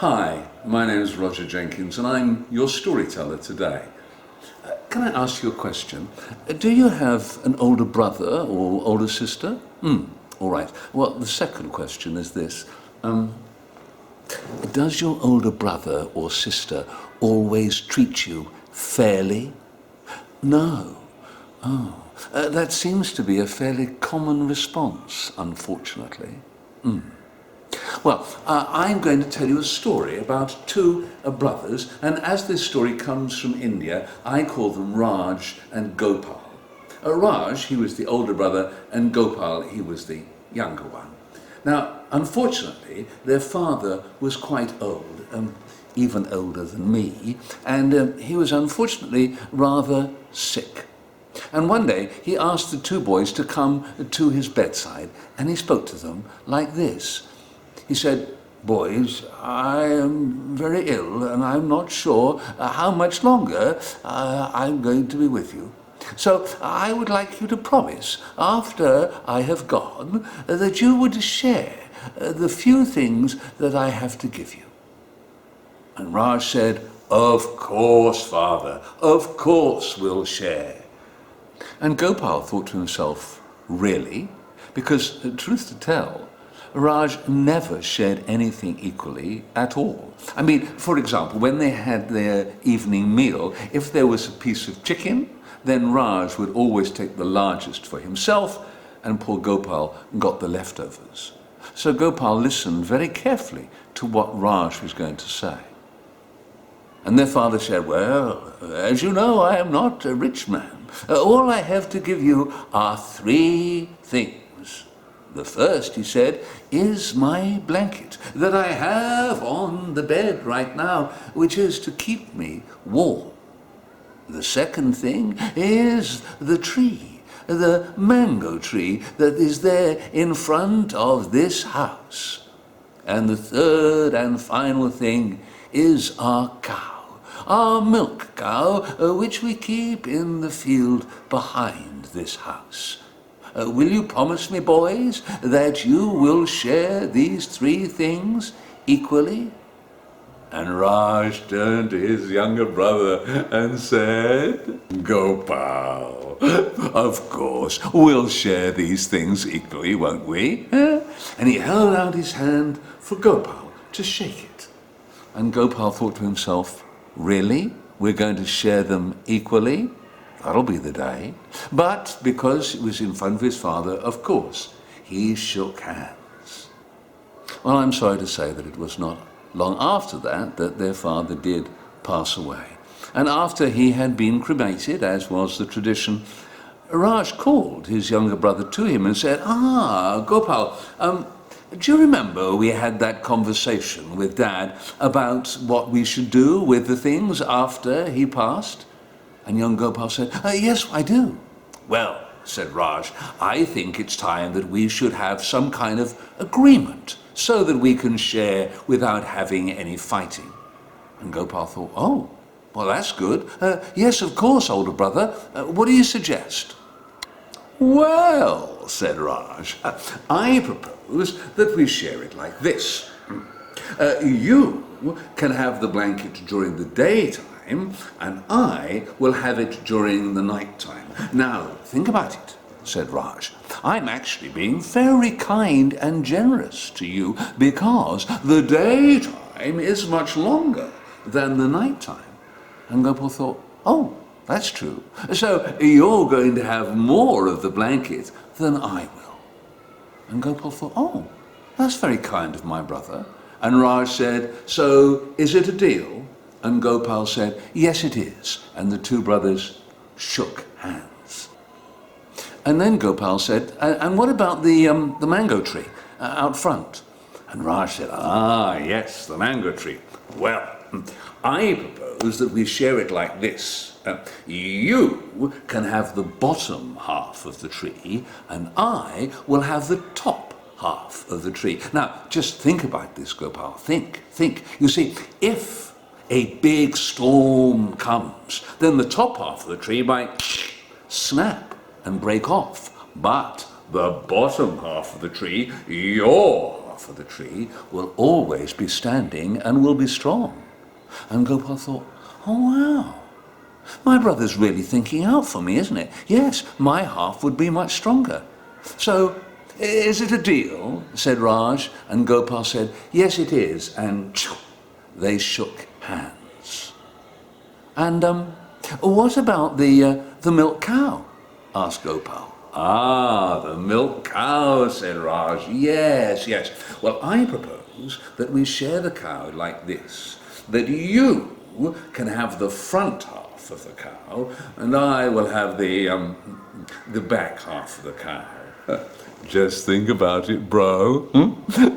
Hi, my name is Roger Jenkins and I'm your storyteller today. Can I ask you a question? Do you have an older brother or older sister? All right. Well, the second question is this. Does your older brother or sister always treat you fairly? No. Oh, that seems to be a fairly common response, unfortunately. Well, I'm going to tell you a story about two brothers, and as this story comes from India, I call them Raj and Gopal. Raj, he was the older brother, and Gopal, he was the younger one. Now, unfortunately, their father was quite old, even older than me, and he was unfortunately rather sick. And one day he asked the two boys to come to his bedside, and he spoke to them like this. He said, "Boys, I am very ill and I'm not sure how much longer I'm going to be with you. So I would like you to promise, after I have gone, that you would share the few things that I have to give you." And Raj said, "Of course, father, of course we'll share." And Gopal thought to himself, really? Because, truth to tell, Raj never shared anything equally at all. I mean, for example, when they had their evening meal, if there was a piece of chicken, then Raj would always take the largest for himself, and poor Gopal got the leftovers. So Gopal listened very carefully to what Raj was going to say. And their father said, "Well, as you know, I am not a rich man. All I have to give you are three things. The first," he said, "is my blanket that I have on the bed right now, which is to keep me warm. The second thing is the tree, the mango tree that is there in front of this house. And the third and final thing is our cow, our milk cow, which we keep in the field behind this house. Will you promise me, boys, that you will share these three things equally?" And Raj turned to his younger brother and said, "Gopal, of course, we'll share these things equally, won't we?" And he held out his hand for Gopal to shake it. And Gopal thought to himself, really? We're going to share them equally? That'll be the day. But because it was in front of his father, of course, he shook hands. Well, I'm sorry to say that it was not long after that their father did pass away. And after he had been cremated, as was the tradition, Raj called his younger brother to him and said, Gopal, do you remember we had that conversation with Dad about what we should do with the things after he passed?" And young Gopal said, "Yes, I do." "Well," said Raj, "I think it's time that we should have some kind of agreement so that we can share without having any fighting." And Gopal thought, "Oh, well, that's good. Yes, of course, older brother. What do you suggest?" "Well," said Raj, "I propose that we share it like this. You can have the blanket during the daytime, and I will have it during the night time. Now, think about it," said Raj. "I'm actually being very kind and generous to you because the daytime is much longer than the nighttime." And Gopal thought, "Oh, that's true. So you're going to have more of the blanket than I will." And Gopal thought, "Oh, that's very kind of my brother." And Raj said, "So is it a deal?" And Gopal said, "Yes, it is." And the two brothers shook hands. And then Gopal said, "And what about the mango tree out front?" And Raj said, "Yes, the mango tree. Well, I propose that we share it like this. You can have the bottom half of the tree, and I will have the top half of the tree." Now, just think about this, Gopal. Think. You see, if a big storm comes, then the top half of the tree might snap and break off. But the bottom half of the tree, your half of the tree will always be standing and will be strong. And Gopal thought, oh wow, my brother's really thinking out for me, isn't it? Yes, my half would be much stronger. So, is it a deal? Said Raj, and Gopal said, yes it is, and they shook hands. And what about the milk cow? Asked Gopal. Ah, the milk cow, said Raj. Yes, yes. Well, I propose that we share the cow like this, that you can have the front half of the cow, and I will have the back half of the cow. Just think about it, bro.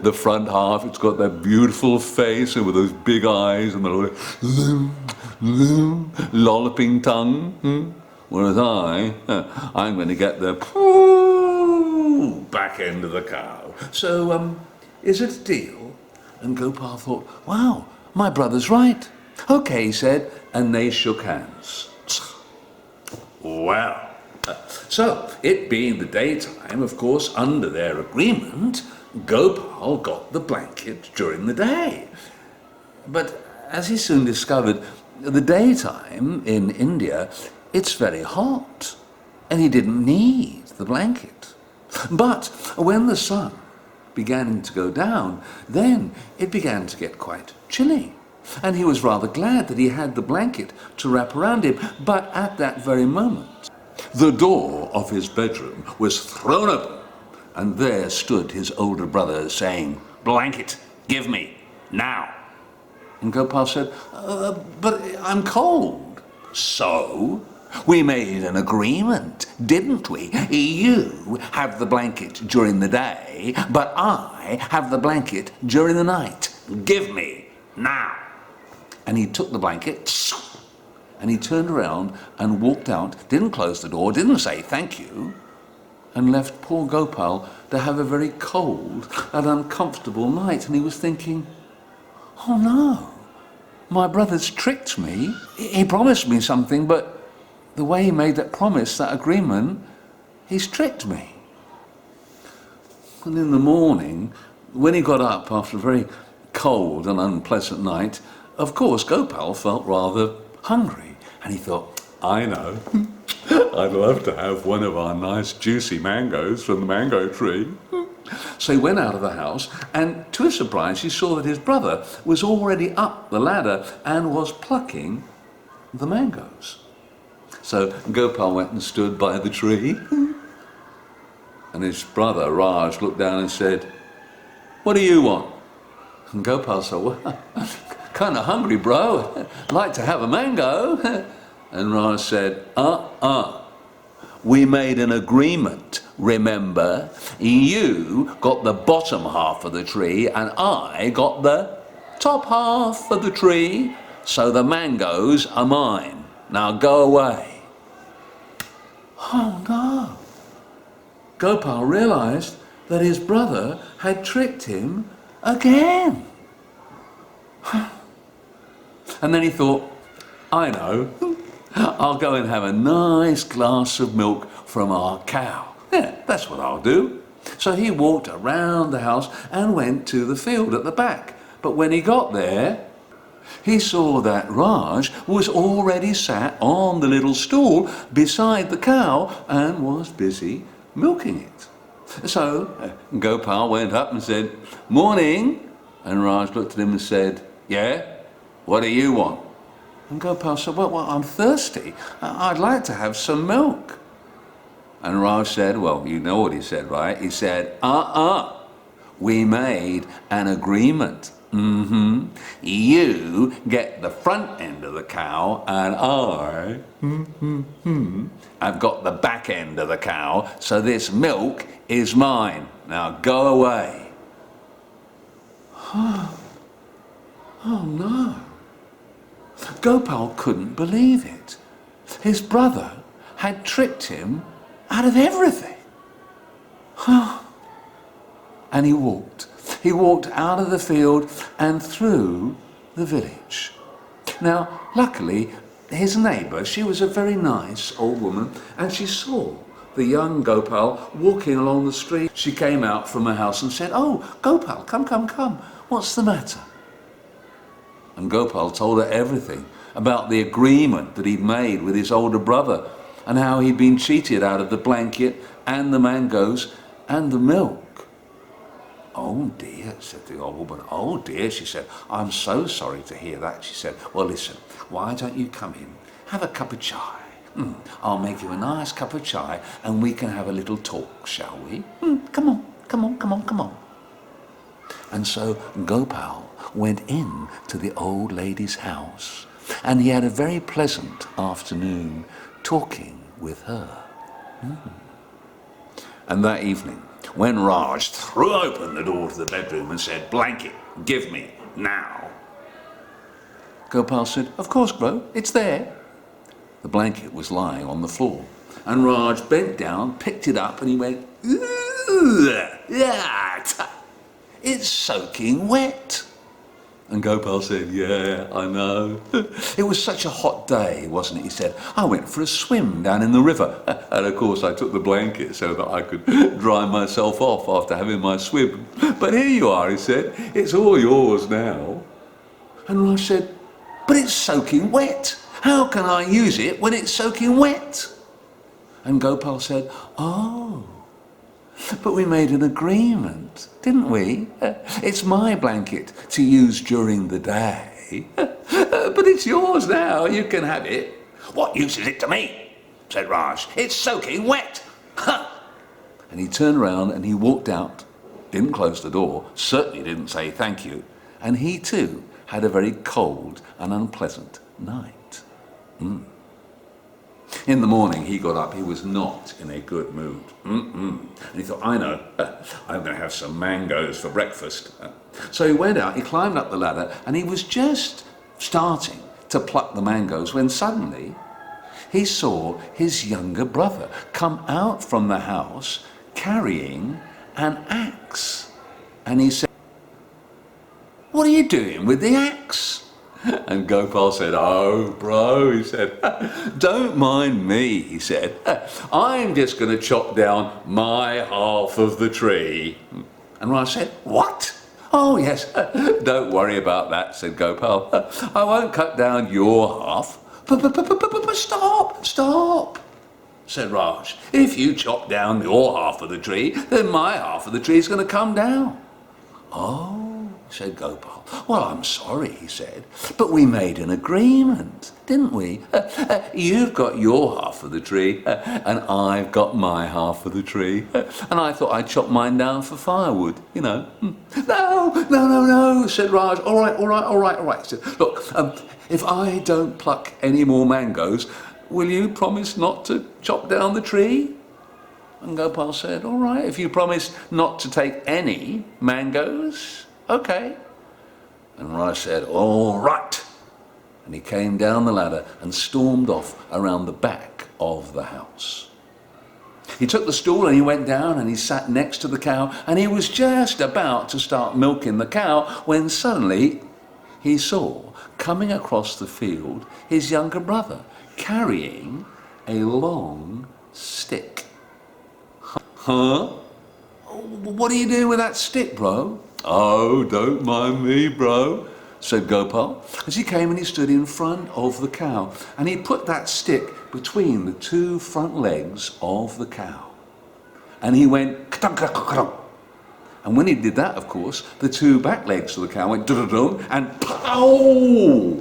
The front half, it's got that beautiful face and with those big eyes and the lolloping tongue. Whereas I'm going to get the back end of the cow. So, is it a deal? And Gopal thought, wow, my brother's right. Okay, he said, and they shook hands. Well, so it being the daytime, of course, under their agreement, Gopal got the blanket during the day. But as he soon discovered, the daytime in India, it's very hot, and he didn't need the blanket. But when the sun began to go down, then it began to get quite chilly. And he was rather glad that he had the blanket to wrap around him. But at that very moment, the door of his bedroom was thrown open, and there stood his older brother saying, blanket, give me, now. And Gopal said, but I'm cold. So? We made an agreement, didn't we? You have the blanket during the day, but I have the blanket during the night. Give me, now. And he took the blanket, and he turned around and walked out, didn't close the door, didn't say thank you, and left poor Gopal to have a very cold and uncomfortable night. And he was thinking, oh no, my brother's tricked me. He promised me something, but the way he made that promise, that agreement, he's tricked me. And in the morning, when he got up after a very cold and unpleasant night, of course, Gopal felt rather hungry. And he thought, I know, I'd love to have one of our nice juicy mangoes from the mango tree. So he went out of the house, and to his surprise, he saw that his brother was already up the ladder and was plucking the mangoes. So Gopal went and stood by the tree, and his brother Raj looked down and said, what do you want? And Gopal said, well, kind of hungry, bro. Like to have a mango. And Raj said, we made an agreement, remember? You got the bottom half of the tree, and I got the top half of the tree, so the mangoes are mine. Now go away. Oh no. Gopal realized that his brother had tricked him again. And then he thought, I know, I'll go and have a nice glass of milk from our cow. Yeah, that's what I'll do. So he walked around the house and went to the field at the back. But when he got there, he saw that Raj was already sat on the little stool beside the cow and was busy milking it. So Gopal went up and said, morning. And Raj looked at him and said, yeah, what do you want? And Gopal said, well, I'm thirsty. I'd like to have some milk. And Raj said, well, you know what he said, right? He said, we made an agreement. You get the front end of the cow, and I've got the back end of the cow, so this milk is mine. Now go away. Oh no. Gopal couldn't believe it. His brother had tricked him out of everything. And he walked. He walked out of the field and through the village. Now, luckily, his neighbour, she was a very nice old woman, and she saw the young Gopal walking along the street. She came out from her house and said, "Oh, Gopal, come, come, come. What's the matter?" And Gopal told her everything about the agreement that he'd made with his older brother and how he'd been cheated out of the blanket and the mangoes and the milk. "Oh dear," said the old woman. "Oh dear," she said. "I'm so sorry to hear that," she said. "Well, listen, why don't you come in, have a cup of chai? I'll make you a nice cup of chai and we can have a little talk, shall we? Come on, come on, come on, come on." And so Gopal went in to the old lady's house, and he had a very pleasant afternoon talking with her. And that evening, when Raj threw open the door to the bedroom and said, "Blanket, give me, now," Gopal said, "Of course, bro, it's there." The blanket was lying on the floor, and Raj bent down, picked it up, and he went, "Ooh, yeah, it's soaking wet." And Gopal said, "Yeah, I know. It was such a hot day, wasn't it?" He said. "I went for a swim down in the river. And of course I took the blanket so that I could dry myself off after having my swim. But here you are," he said. "It's all yours now." And Raj said, "But it's soaking wet. How can I use it when it's soaking wet?" And Gopal said, "Oh, but we made an agreement, didn't we? It's my blanket to use during the day. But it's yours now, you can have it." "What use is it to me?" said Raj. "It's soaking wet." And he turned around and he walked out, didn't close the door, certainly didn't say thank you, and he too had a very cold and unpleasant night. In the morning he got up, he was not in a good mood. And he thought, "I know, I'm going to have some mangoes for breakfast." So he went out, he climbed up the ladder, and he was just starting to pluck the mangoes when suddenly he saw his younger brother come out from the house carrying an axe. And he said, "What are you doing with the axe?" And Gopal said, "Oh, bro," he said, "don't mind me," he said. "I'm just going to chop down my half of the tree." And Raj said, "What?" "Oh, yes, don't worry about that," said Gopal. "I won't cut down your half." But stop, said Raj. "If you chop down your half of the tree, then my half of the tree is going to come down." "Oh," said Gopal. "Well, I'm sorry," he said, "but we made an agreement, didn't we? You've got your half of the tree, and I've got my half of the tree, and I thought I'd chop mine down for firewood, you know." No, said Raj. All right. He said, "Look, if I don't pluck any more mangoes, will you promise not to chop down the tree?" And Gopal said, "All right, if you promise not to take any mangoes, okay." And Raj said, "All right." And he came down the ladder and stormed off around the back of the house. He took the stool and he went down and he sat next to the cow, and he was just about to start milking the cow when suddenly he saw coming across the field his younger brother carrying a long stick. "Huh? What are you doing with that stick, bro?" "Oh, don't mind me, bro," said Gopal, as he came and he stood in front of the cow, and he put that stick between the two front legs of the cow. And he went, ka-dum. And when he did that, of course, the two back legs of the cow went dum and pow!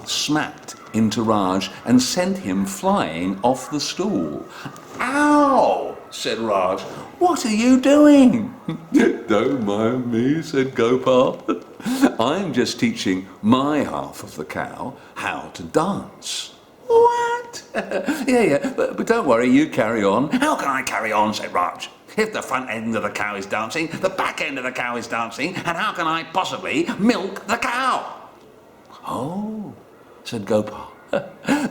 Smacked into Raj and sent him flying off the stool. "Ow!" said Raj. "What are you doing?" "Don't mind me," said Gopal. "I'm just teaching my half of the cow how to dance." "What?" Yeah, but don't worry, you carry on." "How can I carry on?" said Raj. "If the front end of the cow is dancing, the back end of the cow is dancing, and how can I possibly milk the cow?" "Oh," said Gopal,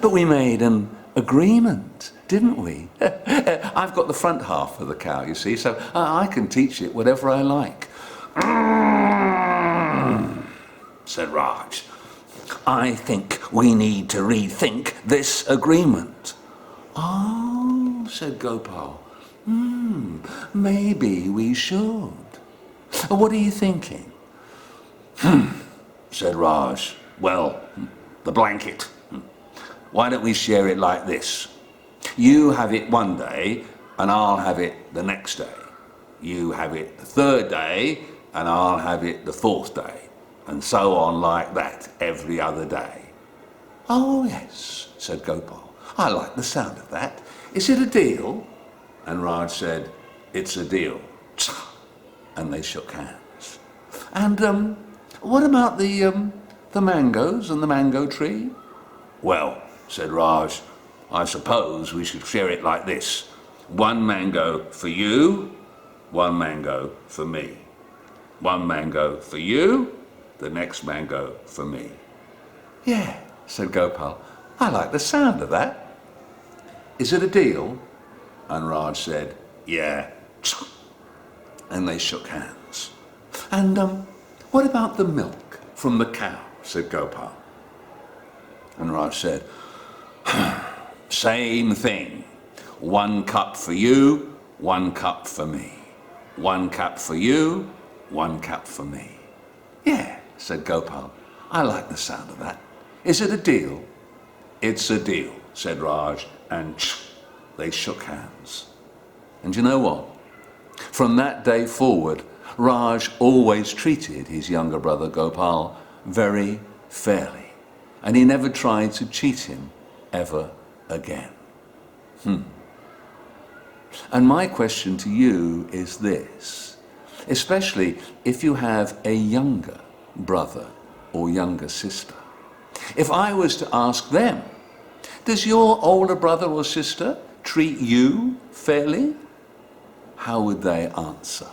"but we made an agreement, didn't we? I've got the front half of the cow, you see, so I can teach it whatever I like." Said Raj. "I think we need to rethink this agreement." "Oh," said Gopal. Maybe we should. What are you thinking? Said Raj. Well, the blanket. Why don't we share it like this? You have it one day, and I'll have it the next day. You have it the third day, and I'll have it the fourth day. And so on like that, every other day. Oh, yes, said Gopal. I like the sound of that. Is it a deal? And Raj said, it's a deal. And they shook hands. And what about the mangoes and the mango tree? Well, said Raj, I suppose we should share it like this. One mango for you, one mango for me. One mango for you, the next mango for me. Yeah, said Gopal. I like the sound of that. Is it a deal? And Raj said, yeah. And they shook hands. And what about the milk from the cow? Said Gopal. And Raj said, same thing. 1 cup for you, 1 cup for me. 1 cup for you, 1 cup for me. Yeah, said Gopal. I like the sound of that. Is it a deal? It's a deal, said Raj, and they shook hands. And you know what? From that day forward, Raj always treated his younger brother Gopal very fairly, and he never tried to cheat him ever again. And my question to you is this, especially if you have a younger brother or younger sister. If I was to ask them, does your older brother or sister treat you fairly? How would they answer?